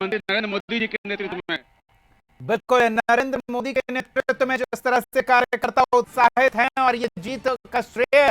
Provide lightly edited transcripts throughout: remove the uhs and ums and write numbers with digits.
प्रधानमंत्री नरेंद्र मोदी जी के नेतृत्व में। बिल्कुल, नरेंद्र मोदी के नेतृत्व में जिस तरह से कार्यकर्ता उत्साहित हैं और ये जीत का श्रेय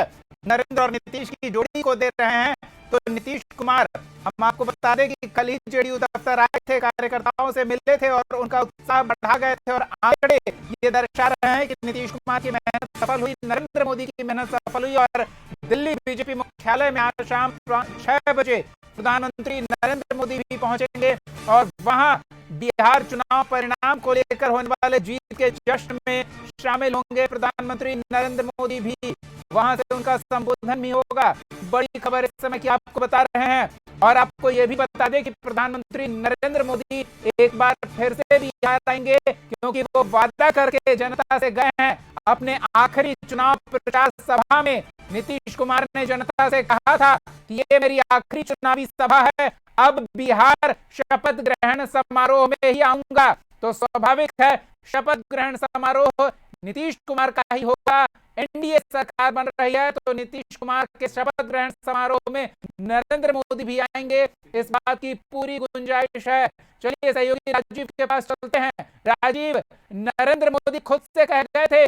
नरेंद्र और नीतीश की जोड़ी को दे रहे हैं। तो नीतीश कुमार, हम आपको बता दें कि कल ही जेडीयू दफ्तर आए थे, कार्यकर्ताओं से मिले थे और उनका उत्साह बढ़ा गए थे और आंकड़े ये दर्शा रहे हैं कि नीतीश कुमार की मेहनत सफल हुई, नरेंद्र मोदी की मेहनत सफल हुई। और दिल्ली बीजेपी मुख्यालय में आज शाम 6 बजे प्रधानमंत्री नरेंद्र मोदी भी पहुंचेंगे और वहां बिहार चुनाव परिणाम को लेकर होने वाले जीत के जश्न में शामिल होंगे। प्रधानमंत्री नरेंद्र मोदी भी वहां से उनका संबोधन भी होगा। बड़ी खबर इस समय की आपको बता रहे हैं और आपको यह भी बता दें कि प्रधानमंत्री नरेंद्र मोदी एक बार फिर से बिहार आएंगे, क्योंकि वो वादा करके जनता से गए हैं। अपने आखिरी चुनाव प्रचार सभा में नीतीश कुमार ने जनता से कहा था कि ये मेरी आखिरी चुनावी सभा है, अब बिहार शपथ ग्रहण समारोह में ही आऊंगा। तो स्वाभाविक है शपथ ग्रहण समारोह नीतीश कुमार का ही होगा। एनडीए सरकार बन रही है तो नीतीश कुमार के शपथ ग्रहण समारोह में नरेंद्र मोदी भी आएंगे, इस बात की पूरी गुंजाइश है। चलिए सहयोगी राजीव के पास चलते हैं। राजीव, नरेंद्र मोदी खुद से कह गए थे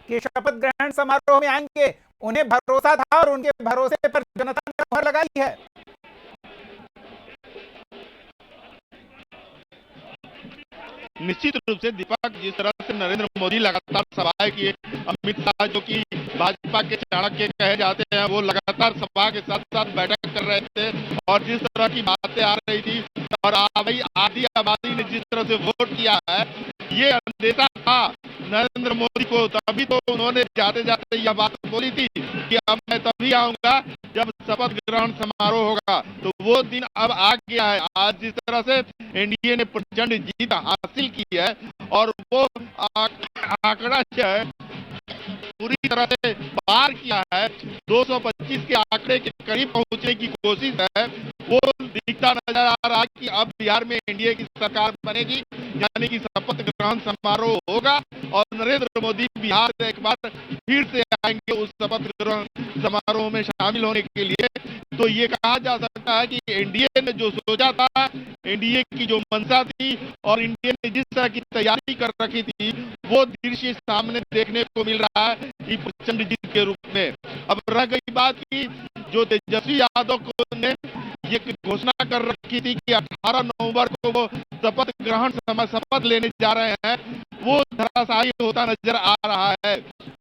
कि शपथ ग्रहण समारोह में आएंगे, उन्हें भरोसा था और उनके भरोसे पर जनता ने मोहर लगाई है। निश्चित रूप से दीपक, जिस तरह से नरेंद्र मोदी लगातार सभाएं किए, अमित शाह जो कि भाजपा के चाणक्य कहे जाते हैं, वो लगातार सभा के साथ साथ बैठक कर रहे थे और जिस तरह की बातें आ रही थी और भाई आधी आबादी ने जिस तरह से वोट किया है, ये अंदेशा था नरेंद्र मोदी को। तभी तो उन्होंने जाते जाते यह बात बोली थी कि अब मैं तभी आऊंगा जब शपथ ग्रहण समारोह होगा। तो वो दिन अब आ गया है। आज जिस तरह से एनडीए ने प्रचंड जीत हासिल की है और वो आंकड़ा जो है पूरी तरह से पार किया है, 225 के आंकड़े के करीब पहुंचने की कोशिश है, वो दिखता नजर आ रहा है कि अब बिहार में एनडीए की सरकार बनेगी, यानी कि शपथ ग्रहण समारोह होगा और नरेंद्र मोदी बिहार से एक बार फिर से आएंगे उस शपथ ग्रहण समारोह में शामिल होने के लिए। तो ये कहा जा सकता है कि एनडीए ने जो सोचा था, एनडीए की जो मंशा थी और एनडीए ने जिस तरह की तैयारी कर रखी थी, वो दृश्य सामने देखने को मिल रहा है कि प्रचंड जीत के रूप में। अब रह गई बात की जो तेजस्वी यादव ने ये घोषणा कर रखी थी कि 18 नवंबर को वो शपथ लेने जा रहे हैं, वो धराशायी होता नजर आ रहा है।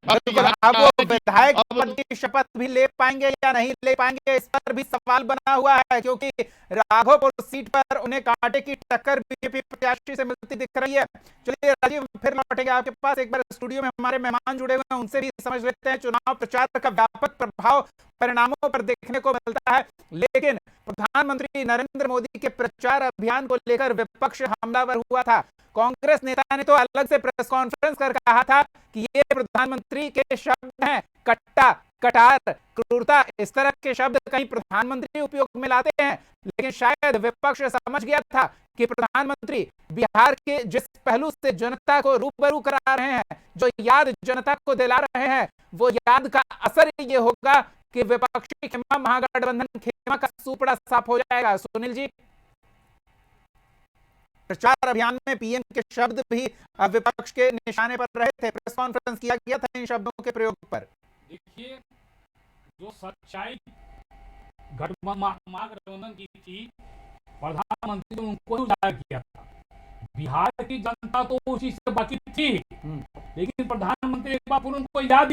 अब वो विधायक पद की शपथ भी ले पाएंगे या नहीं ले पाएंगे, इस पर भी सवाल बना हुआ है, क्योंकि राघोपुर सीट पर उन्हें कांटे की टक्कर बीजेपी प्रत्याशी से मिलती दिख रही है। चलिए राजीव, फिर लौटेंगे आपके पास। एक बार स्टूडियो में हमारे मेहमान जुड़े हुए हैं, उनसे भी समझ लेते हैं। चुनाव प्रचार का व्यापक प्रभाव परिणामों पर देखने को मिलता है, लेकिन प्रधानमंत्री नरेंद्र मोदी के प्रचार अभियान को लेकर विपक्ष हमलावर हुआ था। कांग्रेस नेता ने तो अलग से प्रेस कॉन्फ्रेंस कर कहा था कि ये प्रधानमंत्री के शब्द हैं, कट्टा, कटार, क्रूरता, इस तरह के शब्द कहीं प्रधानमंत्री उपयोग में लाते हैं। लेकिन शायद विपक्ष समझ गया था कि प्रधानमंत्री बिहार के जिस पहलू से जनता को रूबरू करा रहे हैं, जो याद जनता को दिला रहे हैं, वो याद का असर ये होगा कि विपक्षी खेमा महागठबंधन खेमा का सुपड़ा साफ हो जाएगा। सुनील जी, प्रचार अभियान में पीएम के शब्द भी विपक्ष के निशाने पर रहे थे, प्रेस कॉन्फ्रेंस किया गया था इन शब्दों के प्रयोग पर। देखिए, जो सच्चाई महागठबंधन की थी, प्रधानमंत्री ने उनको ही उजागर किया था। बिहार की जनता तो उसी से वाकिफ थी, लेकिन प्रधानमंत्री एक बार उनको याद